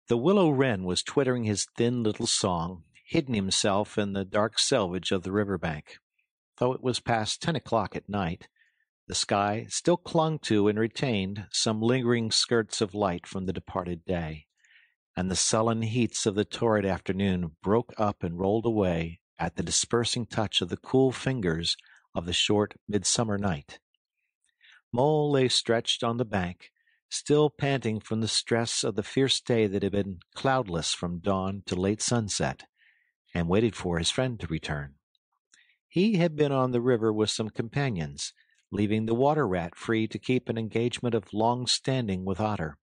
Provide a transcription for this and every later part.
The willow wren was twittering his thin little song, hidden himself in the dark selvage of the river bank. Though it was past 10 o'clock at night, the sky still clung to and retained some lingering skirts of light from the departed day, and the sullen heats of the torrid afternoon broke up and rolled away at the dispersing touch of the cool fingers of the short midsummer night. Mole lay stretched on the bank, still panting from the stress of the fierce day that had been cloudless from dawn to late sunset, and waited for his friend to return. He had been on the river with some companions, leaving the water rat free to keep an engagement of long standing with Otter,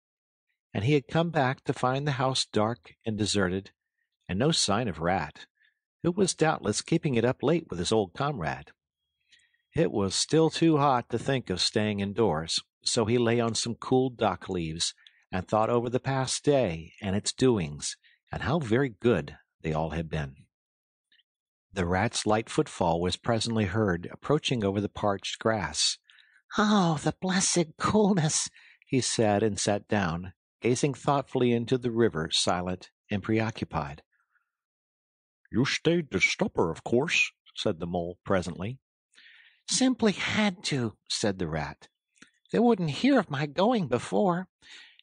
and he had come back to find the house dark and deserted, and no sign of Rat, who was doubtless keeping it up late with his old comrade. It was still too hot to think of staying indoors, so he lay on some cool dock leaves and thought over the past day and its doings, and how very good they all had been. The rat's light footfall was presently heard approaching over the parched grass. "Oh, the blessed coolness!" he said, and sat down, gazing thoughtfully into the river, silent and preoccupied. "You stayed to supper, of course," said the mole presently. "Simply had to," said the rat. "They wouldn't hear of my going before.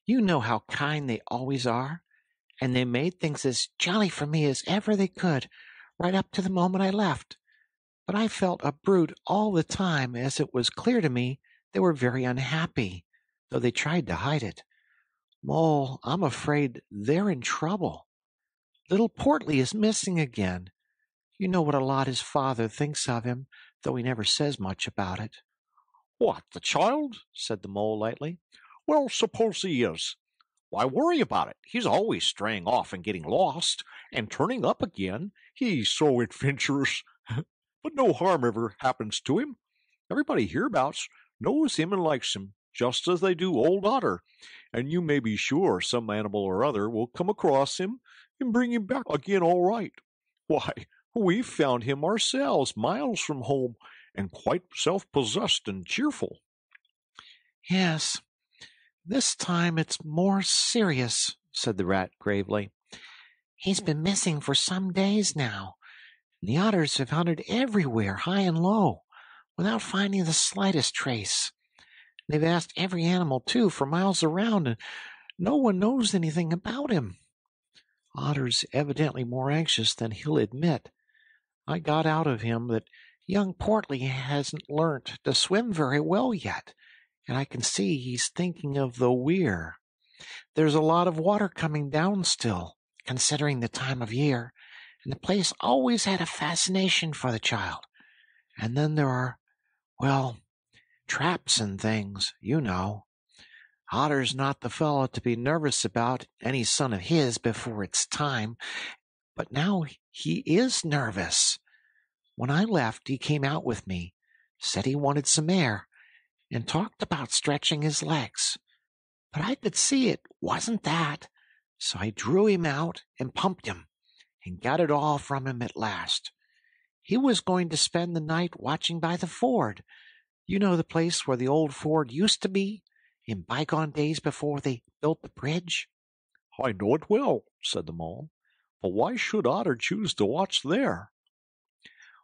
You know how kind they always are, and they made things as jolly for me as ever they could, right up to the moment I left. But I felt a brute all the time, as it was clear to me they were very unhappy, though they tried to hide it. Mole, I'm afraid they're in trouble. Little Portly is missing again. You know what a lot his father thinks of him, though he never says much about it." "What, the child?" said the mole lightly. "Well, suppose he is. Why worry about it? He's always straying off and getting lost, and turning up again. He's so adventurous. But no harm ever happens to him. Everybody hereabouts knows him and likes him, just as they do old Otter, and you may be sure some animal or other will come across him and bring him back again all right. Why, we found him ourselves miles from home, and quite self-possessed and cheerful." "Yes, this time it's more serious," said the rat gravely. "He's been missing for some days now, and the otters have hunted everywhere, high and low, without finding the slightest trace. They've asked every animal, too, for miles around, and no one knows anything about him. Otter's evidently more anxious than he'll admit. I got out of him that young Portly hasn't learnt to swim very well yet, and I can see he's thinking of the weir. There's a lot of water coming down still, considering the time of year, and the place always had a fascination for the child. And then there are, well, traps and things, you know. Otter's not the fellow to be nervous about any son of his before it's time, but now he is nervous. When I left, he came out with me, said he wanted some air, and talked about stretching his legs. But I could see it wasn't that, so I drew him out and pumped him, and got it all from him at last. He was going to spend the night watching by the ford. You know the place where the old ford used to be, in bygone days before they built the bridge?" "I know it well," said the mole. "But why should Otter choose to watch there?"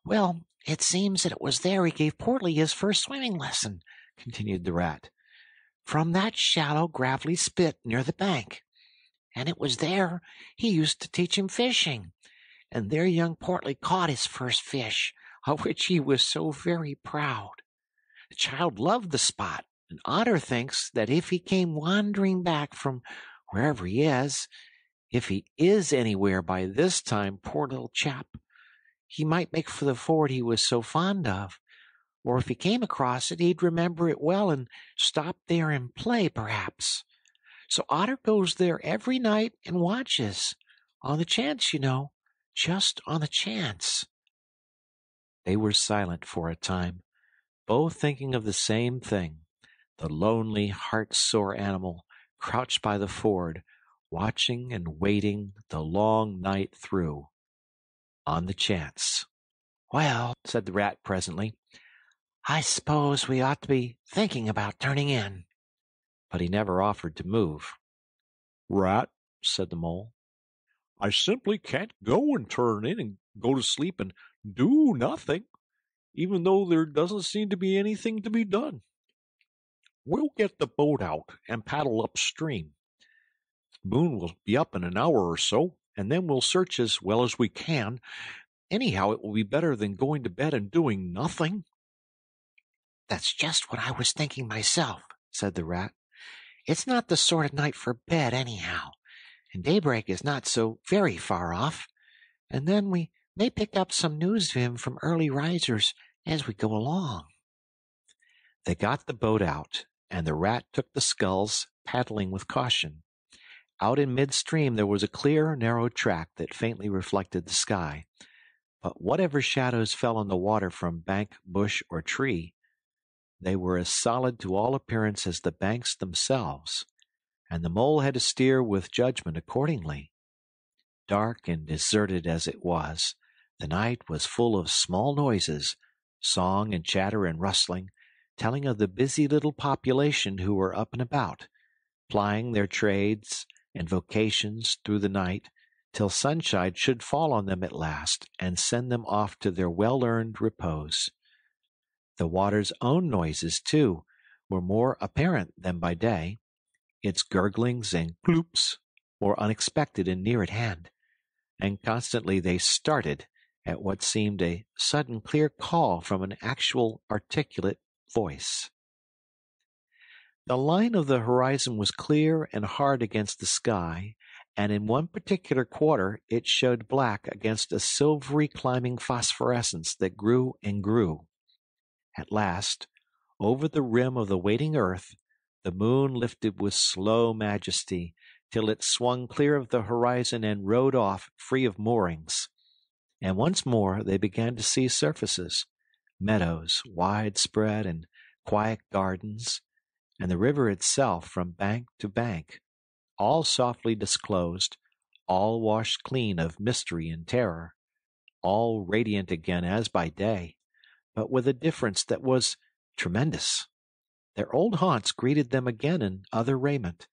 "Well, it seems that it was there he gave Portly his first swimming lesson," continued the rat, "from that shallow, gravelly spit near the bank. And it was there he used to teach him fishing. And there young Portly caught his first fish, of which he was so very proud. The child loved the spot, and Otter thinks that if he came wandering back from wherever he is, if he is anywhere by this time, poor little chap, he might make for the ford he was so fond of. Or if he came across it, he'd remember it well and stop there and play, perhaps. So Otter goes there every night and watches, on the chance, you know, just on the chance." They were silent for a time, both thinking of the same thing, the lonely, heart-sore animal crouched by the ford, watching and waiting the long night through, on the chance. "Well," said the rat presently, "I suppose we ought to be thinking about turning in." But he never offered to move. "Rat," said the mole. I simply can't go and turn in and go to sleep and do nothing, even though there doesn't seem to be anything to be done. We'll get the boat out and paddle upstream. The moon will be up in an hour or so, and then we'll search as well as we can. Anyhow, it will be better than going to bed and doing nothing. That's just what I was thinking myself, said the rat. It's not the sort of night for bed, anyhow, and daybreak is not so very far off. And then we may pick up some news of him from early risers as we go along. They got the boat out, and the rat took the sculls, paddling with caution. Out in midstream there was a clear, narrow track that faintly reflected the sky. But whatever shadows fell on the water from bank, bush, or tree, they were as solid to all appearance as the banks themselves, and the mole had to steer with judgment accordingly. Dark and deserted as it was, the night was full of small noises, song and chatter and rustling, telling of the busy little population who were up and about, plying their trades and vocations through the night, till sunshine should fall on them at last and send them off to their well-earned repose. The water's own noises, too, were more apparent than by day. Its gurglings and ploops were unexpected and near at hand, and constantly they started at what seemed a sudden clear call from an actual articulate voice. The line of the horizon was clear and hard against the sky, and in one particular quarter it showed black against a silvery climbing phosphorescence that grew and grew. At last, over the rim of the waiting earth, the moon lifted with slow majesty till it swung clear of the horizon and rode off free of moorings. And once more they began to see surfaces, meadows, wide-spread and quiet gardens, and the river itself from bank to bank, all softly disclosed, all washed clean of mystery and terror, all radiant again as by day, but with a difference that was tremendous. Their old haunts greeted them again in other raiment,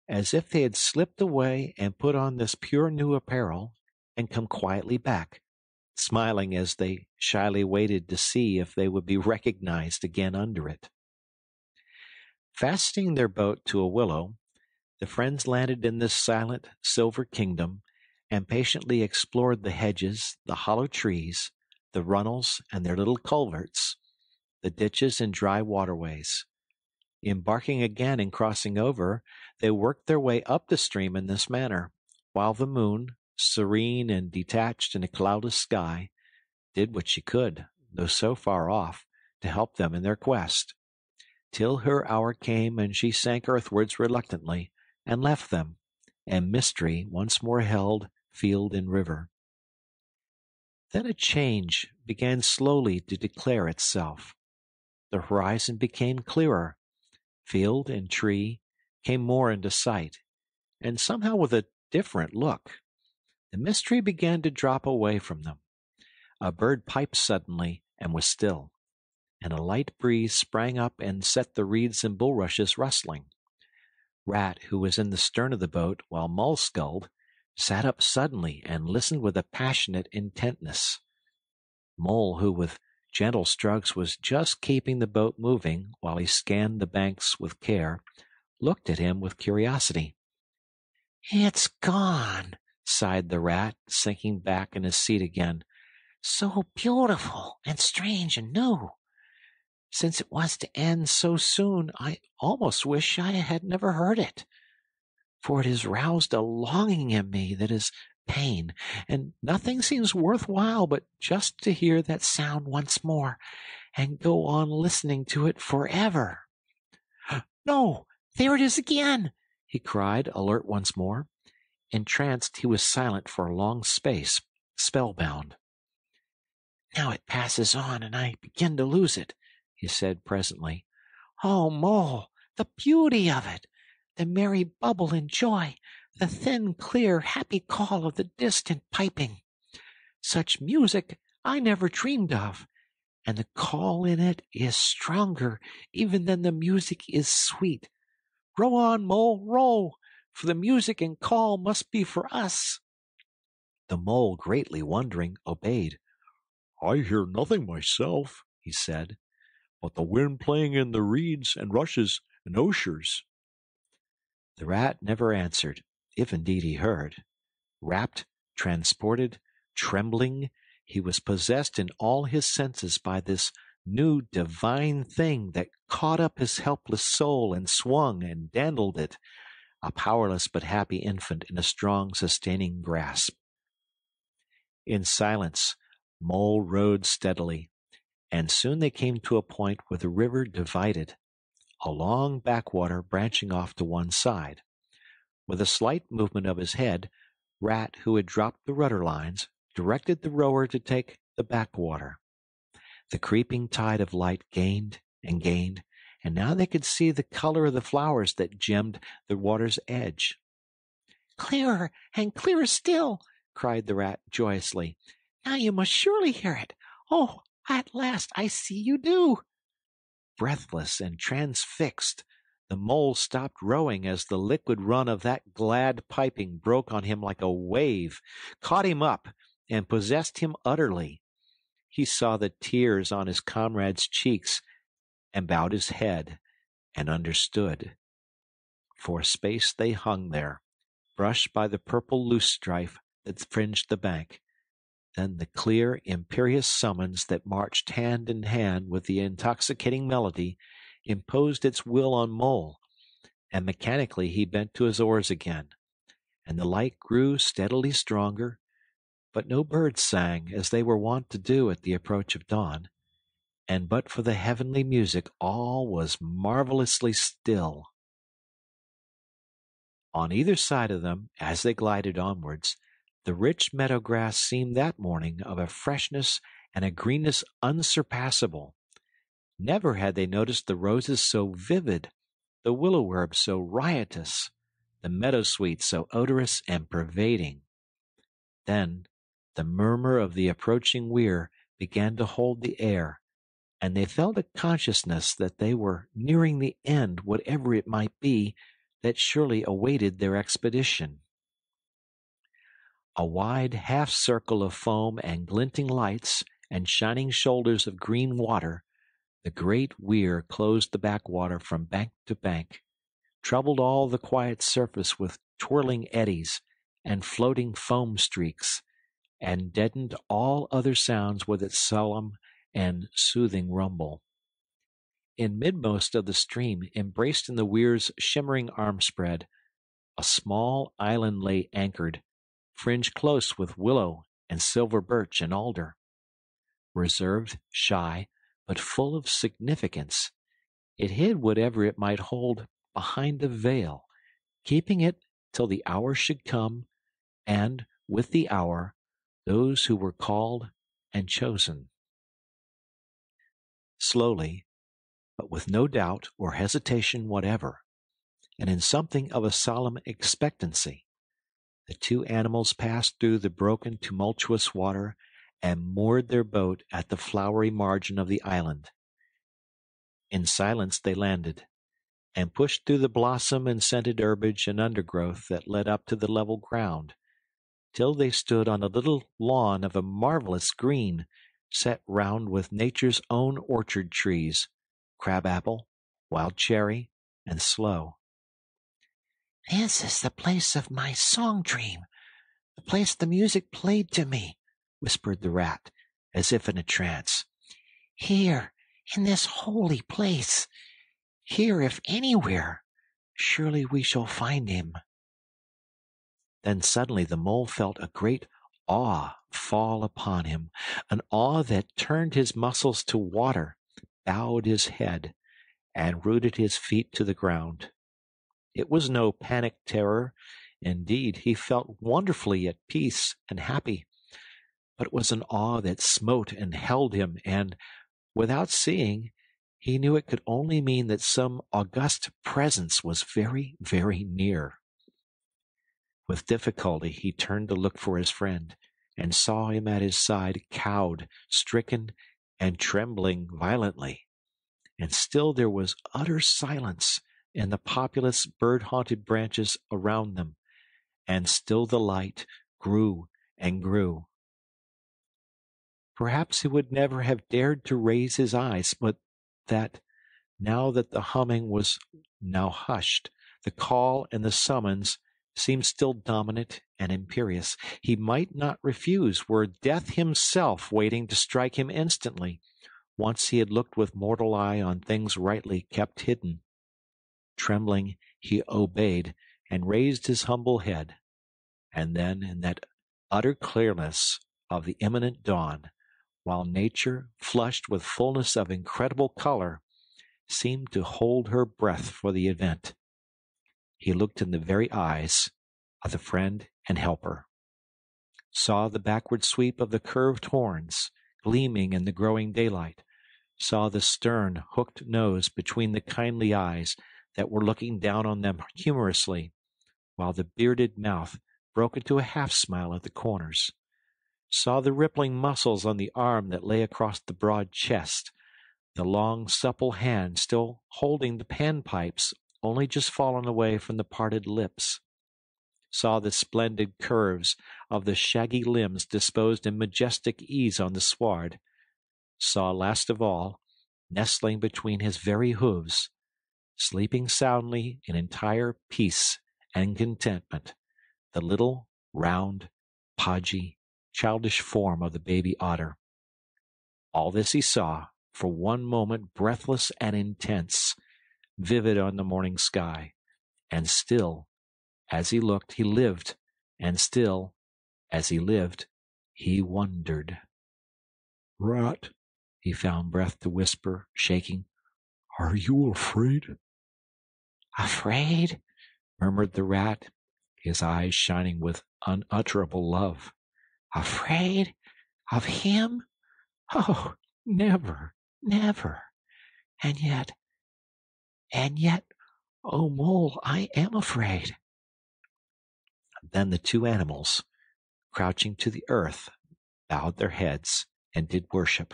as if they had slipped away and put on this pure new apparel and come quietly back, smiling as they shyly waited to see if they would be recognized again under it. Fastening their boat to a willow, the friends landed in this silent silver kingdom and patiently explored the hedges, the hollow trees, the runnels and their little culverts, the ditches and dry waterways. Embarking again and crossing over, they worked their way up the stream in this manner, while the moon, serene and detached in a cloudless sky, did what she could, though so far off, to help them in their quest, till her hour came and she sank earthwards reluctantly and left them, and mystery once more held field and river. Then a change began slowly to declare itself. The horizon became clearer. Field and tree came more into sight, and somehow with a different look. The mystery began to drop away from them. A bird piped suddenly and was still, and a light breeze sprang up and set the reeds and bulrushes rustling. Rat, who was in the stern of the boat while Mull sculled, sat up suddenly and listened with a passionate intentness. Mole, who with gentle strokes was just keeping the boat moving while he scanned the banks with care, looked at him with curiosity. "It's gone," sighed the rat, sinking back in his seat again. "So beautiful and strange and new. Since it was to end so soon, I almost wish I had never heard it, for it has roused a longing in me that is pain, and nothing seems worth while but just to hear that sound once more and go on listening to it forever. No, there it is again," he cried, alert once more. Entranced, he was silent for a long space, spellbound. "Now it passes on, and I begin to lose it," he said presently. "Oh, Mole, the beauty of it! The merry bubble and joy, the thin, clear, happy call of the distant piping. Such music I never dreamed of, and the call in it is stronger even than the music is sweet. Row on, Mole, row! for the music and call must be for us." The mole, greatly wondering, obeyed. "I hear nothing myself," he said, "but the wind playing in the reeds and rushes and osiers." The rat never answered, if indeed he heard. Rapt, transported, trembling, he was possessed in all his senses by this new divine thing that caught up his helpless soul and swung and dandled it, a powerless but happy infant in a strong, sustaining grasp. In silence, Mole rowed steadily, and soon they came to a point where the river divided, a long backwater branching off to one side. With a slight movement of his head, Rat, who had dropped the rudder lines, directed the rower to take the backwater. The creeping tide of light gained and gained, and now they could see the color of the flowers that gemmed the water's edge. "Clearer and clearer still!" cried the rat joyously. "Now you must surely hear it. Oh, at last I see you do!" Breathless and transfixed, the mole stopped rowing as the liquid run of that glad piping broke on him like a wave, caught him up, and possessed him utterly. He saw the tears on his comrade's cheeks and bowed his head and understood. For a space they hung there, brushed by the purple loosestrife that fringed the bank. Then the clear, imperious summons that marched hand in hand with the intoxicating melody imposed its will on Mole, and mechanically he bent to his oars again, and the light grew steadily stronger, but no birds sang as they were wont to do at the approach of dawn, and but for the heavenly music all was marvelously still. On either side of them, as they glided onwards, the rich meadow grass seemed that morning of a freshness and a greenness unsurpassable. Never had they noticed the roses so vivid, the willow herb so riotous, the meadowsweet so odorous and pervading. Then the murmur of the approaching weir began to hold the air, and they felt a consciousness that they were nearing the end, whatever it might be, that surely awaited their expedition. A wide half-circle of foam and glinting lights and shining shoulders of green water, the great weir closed the backwater from bank to bank, troubled all the quiet surface with twirling eddies and floating foam streaks, and deadened all other sounds with its solemn and soothing rumble. In midmost of the stream, embraced in the weir's shimmering arm-spread, a small island lay anchored, fringed close with willow and silver birch and alder. Reserved, shy, but full of significance, it hid whatever it might hold behind a veil, keeping it till the hour should come, and, with the hour, those who were called and chosen. Slowly, but with no doubt or hesitation whatever, and in something of a solemn expectancy, the two animals passed through the broken, tumultuous water and moored their boat at the flowery margin of the island. In silence they landed, and pushed through the blossom and scented herbage and undergrowth that led up to the level ground, till they stood on a little lawn of a marvelous green, set round with nature's own orchard trees, crabapple, wild cherry, and sloe. "This is the place of my song dream, the place the music played to me," whispered the rat, as if in a trance. "Here, in this holy place, here if anywhere, surely we shall find him." Then suddenly the mole felt a great awe fall upon him, an awe that turned his muscles to water, bowed his head, and rooted his feet to the ground. It was no panic terror. Indeed, he felt wonderfully at peace and happy, but it was an awe that smote and held him, and, without seeing, he knew it could only mean that some august presence was very, very near. With difficulty he turned to look for his friend, and saw him at his side, cowed, stricken, and trembling violently. And still there was utter silence, in the populous, bird-haunted branches around them, and still the light grew and grew. Perhaps he would never have dared to raise his eyes, but that, now that the humming was now hushed, the call and the summons seemed still dominant and imperious. He might not refuse, were death himself waiting to strike him instantly. Once he had looked with mortal eye on things rightly kept hidden. Trembling, he obeyed and raised his humble head. And then, in that utter clearness of the imminent dawn, while nature, flushed with fullness of incredible color, seemed to hold her breath for the event, he looked in the very eyes of the friend and helper, saw the backward sweep of the curved horns gleaming in the growing daylight, saw the stern, hooked nose between the kindly eyes that were looking down on them humorously, while the bearded mouth broke into a half-smile at the corners, saw the rippling muscles on the arm that lay across the broad chest, the long, supple hand still holding the panpipes only just fallen away from the parted lips, saw the splendid curves of the shaggy limbs disposed in majestic ease on the sward, saw last of all, nestling between his very hooves, sleeping soundly in entire peace and contentment, the little, round, podgy, childish form of the baby otter. All this he saw, for one moment breathless and intense, vivid on the morning sky, and still, as he looked, he lived, and still, as he lived, he wondered. Rat, He found breath to whisper, shaking. Are you afraid? Afraid? Murmured the rat, his eyes shining with unutterable love. Afraid of him? Oh, never, never. And yet, oh, Mole, I am afraid. Then the two animals, crouching to the earth, bowed their heads and did worship.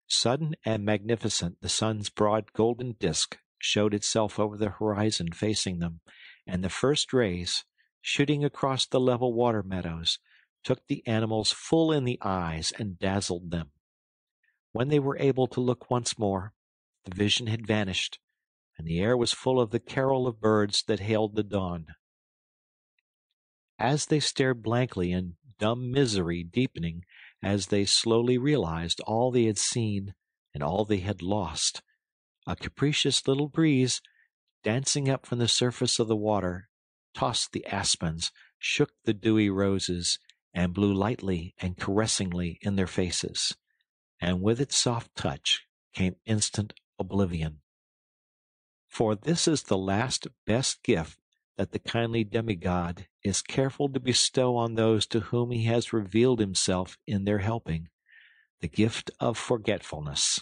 Sudden and magnificent, the sun's broad golden disk showed itself over the horizon facing them, and the first rays, shooting across the level water meadows, took the animals full in the eyes and dazzled them. When they were able to look once more, the vision had vanished, and the air was full of the carol of birds that hailed the dawn. As they stared blankly in dumb misery deepening, as they slowly realized all they had seen and all they had lost, a capricious little breeze, dancing up from the surface of the water, tossed the aspens, shook the dewy roses, and blew lightly and caressingly in their faces. And with its soft touch came instant oblivion. For this is the last best gift that the kindly demigod is careful to bestow on those to whom he has revealed himself in their helping, the gift of forgetfulness,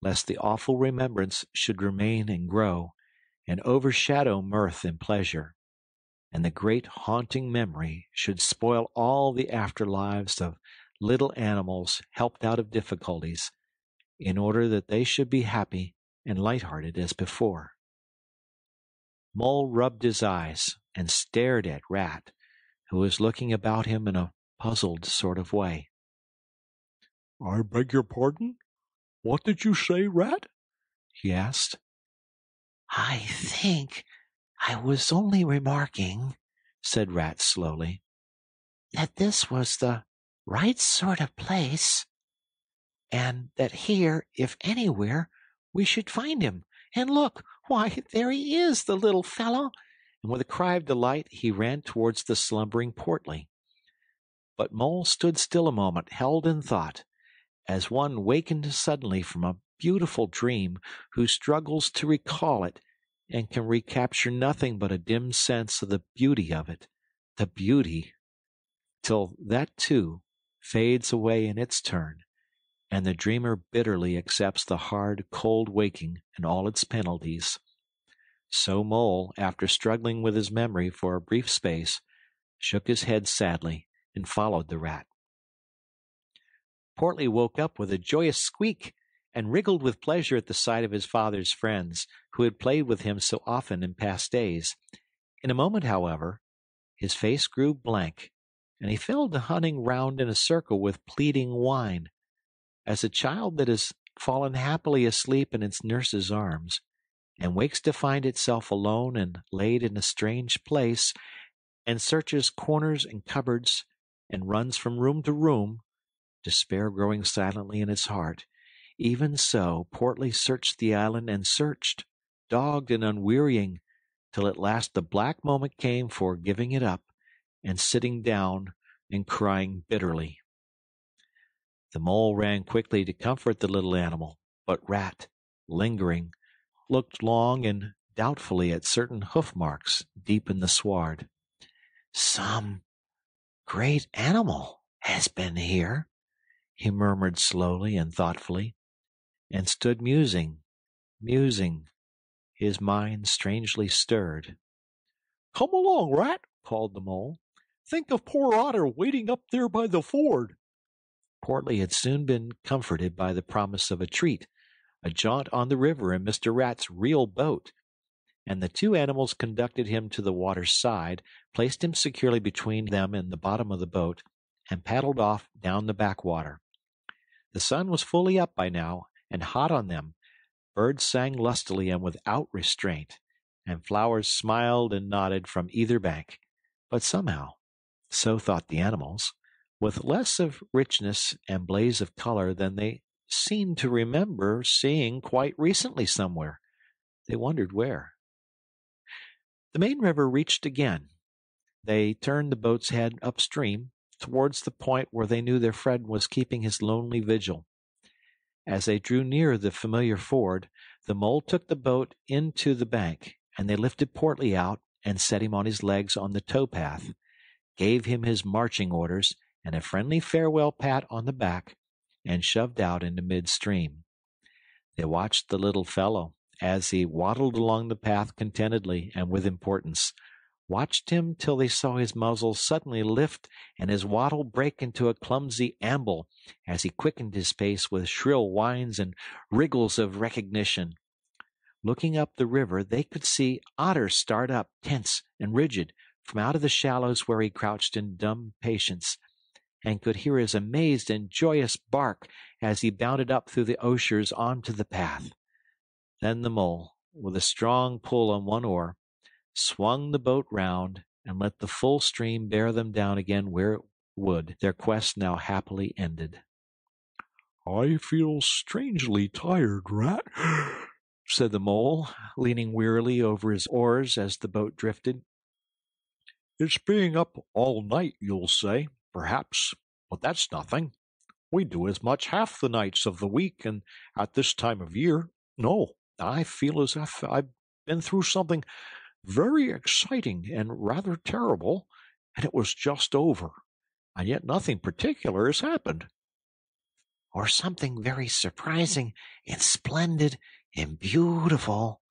lest the awful remembrance should remain and grow, and overshadow mirth and pleasure, and the great haunting memory should spoil all the afterlives of little animals helped out of difficulties, in order that they should be happy and light-hearted as before. Mole rubbed his eyes and stared at Rat, who was looking about him in a puzzled sort of way. I beg your pardon? What did you say, Rat? He asked. I think I was only remarking, said Rat slowly, that this was the right sort of place, and that here, if anywhere, we should find him. And look, why, there he is, the little fellow. And with a cry of delight, he ran towards the slumbering Portly. But Mole stood still a moment, held in thought, as one wakened suddenly from a beautiful dream, who struggles to recall it, and can recapture nothing but a dim sense of the beauty of it, the beauty, till that too fades away in its turn, and the dreamer bitterly accepts the hard, cold waking and all its penalties. So Mole, after struggling with his memory for a brief space, shook his head sadly and followed the rat. Portly woke up with a joyous squeak and wriggled with pleasure at the sight of his father's friends, who had played with him so often in past days. In a moment, however, his face grew blank, and he fell to hunting round in a circle with pleading whine, as a child that has fallen happily asleep in its nurse's arms, and wakes to find itself alone and laid in a strange place, and searches corners and cupboards, and runs from room to room, despair growing silently in its heart. Even so Portly searched the island and searched, dogged and unwearying, till at last the black moment came for giving it up and sitting down and crying bitterly. The mole ran quickly to comfort the little animal, but Rat, lingering, looked long and doubtfully at certain hoof marks deep in the sward. "Some great animal has been here," he murmured slowly and thoughtfully, and stood musing, his mind strangely stirred. "Come along, Rat," called the mole. "Think of poor Otter waiting up there by the ford." Portly had soon been comforted by the promise of a treat, a jaunt on the river in Mr. Rat's real boat, and the two animals conducted him to the water's side, placed him securely between them and the bottom of the boat, and paddled off down the backwater. The sun was fully up by now, and hot on them. Birds sang lustily and without restraint, and flowers smiled and nodded from either bank, but somehow, so thought the animals, with less of richness and blaze of color than they seemed to remember seeing quite recently somewhere. They wondered where. The main river reached again. They turned the boat's head upstream, towards the point where they knew their friend was keeping his lonely vigil. As they drew near the familiar ford, the mole took the boat into the bank, and they lifted Portly out and set him on his legs on the towpath, gave him his marching orders and a friendly farewell pat on the back, and shoved out into midstream. They watched the little fellow as he waddled along the path contentedly and with importance, watched him till they saw his muzzle suddenly lift and his waddle break into a clumsy amble as he quickened his pace with shrill whines and wriggles of recognition. Looking up the river, they could see Otter start up, tense and rigid, from out of the shallows where he crouched in dumb patience, and could hear his amazed and joyous bark as he bounded up through the osiers onto the path. Then the mole, with a strong pull on one oar, swung the boat round and let the full stream bear them down again where it would, their quest now happily ended. "I feel strangely tired, Rat," said the mole, leaning wearily over his oars as the boat drifted. "It's being up all night, you'll say, perhaps, but that's nothing. We do as much half the nights of the week, and at this time of year, no, I feel as if I've been through something very exciting and rather terrible, and it was just over, and yet nothing particular has happened." "Or something very surprising and splendid and beautiful,"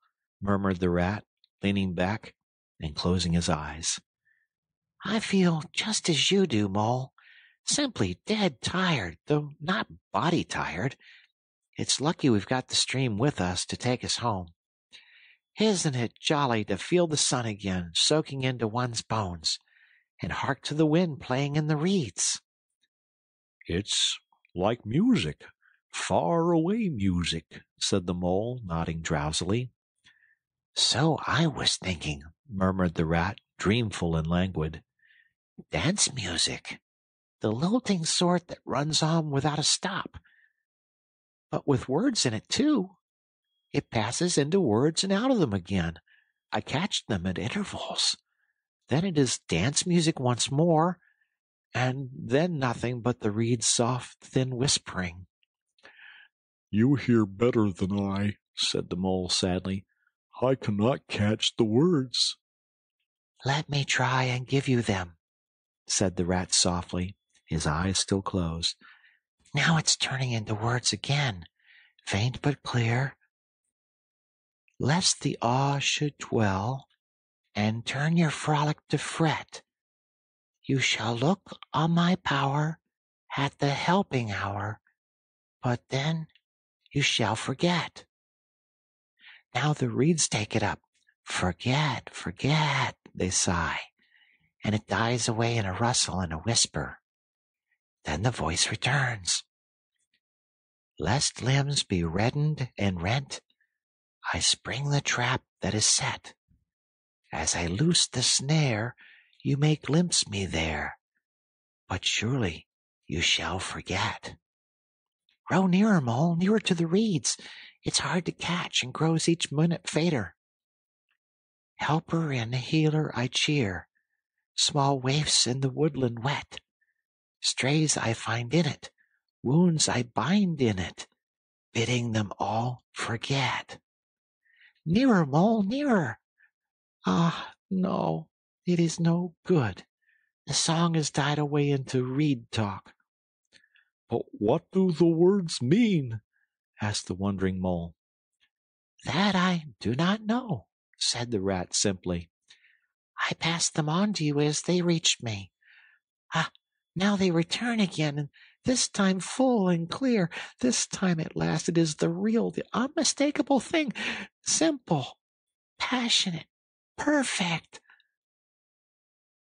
murmured the Rat, leaning back and closing his eyes. "I feel just as you do, Mole. Simply dead tired, though not body tired. It's lucky we've got the stream with us to take us home. Isn't it jolly to feel the sun again soaking into one's bones, and hark to the wind playing in the reeds?" "It's like music, far away music," said the mole, nodding drowsily. "So I was thinking," murmured the Rat, dreamful and languid. "Dance music, the lilting sort that runs on without a stop, but with words in it, too. It passes into words and out of them again. I catch them at intervals. Then it is dance music once more, and then nothing but the reed's soft, thin whispering." "You hear better than I," said the mole sadly. "I cannot catch the words." "Let me try and give you them," said the Rat softly, his eyes still closed. "Now it's turning into words again, faint but clear. Lest the awe should dwell, and turn your frolic to fret, you shall look on my power at the helping hour, but then you shall forget. Now the reeds take it up. Forget, forget, they sigh, and it dies away in a rustle and a whisper. Then the voice returns. Lest limbs be reddened and rent, I spring the trap that is set. As I loose the snare, you may glimpse me there, but surely you shall forget. Row nearer, Mole, nearer to the reeds. It's hard to catch and grows each minute fainter. Helper and healer I cheer, small waifs in the woodland wet. Strays I find in it, wounds I bind in it, bidding them all forget. Nearer, Mole, nearer. Ah, no, it is no good. The song has died away into reed talk. But what do the words mean? Asked the wondering Mole. That I do not know, said the Rat simply. I passed them on to you as they reached me. Ah, now they return again, and this time full and clear. This time at last it is the real, the unmistakable thing. Simple, passionate, perfect.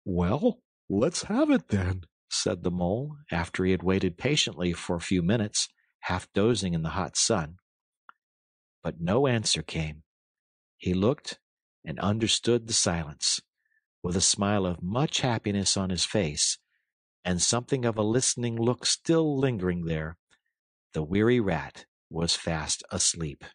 Well, let's have it then, said the Mole, after he had waited patiently for a few minutes, half dozing in the hot sun. But no answer came. He looked and understood the silence, with a smile of much happiness on his face, and something of a listening look still lingering there. The weary Rat was fast asleep.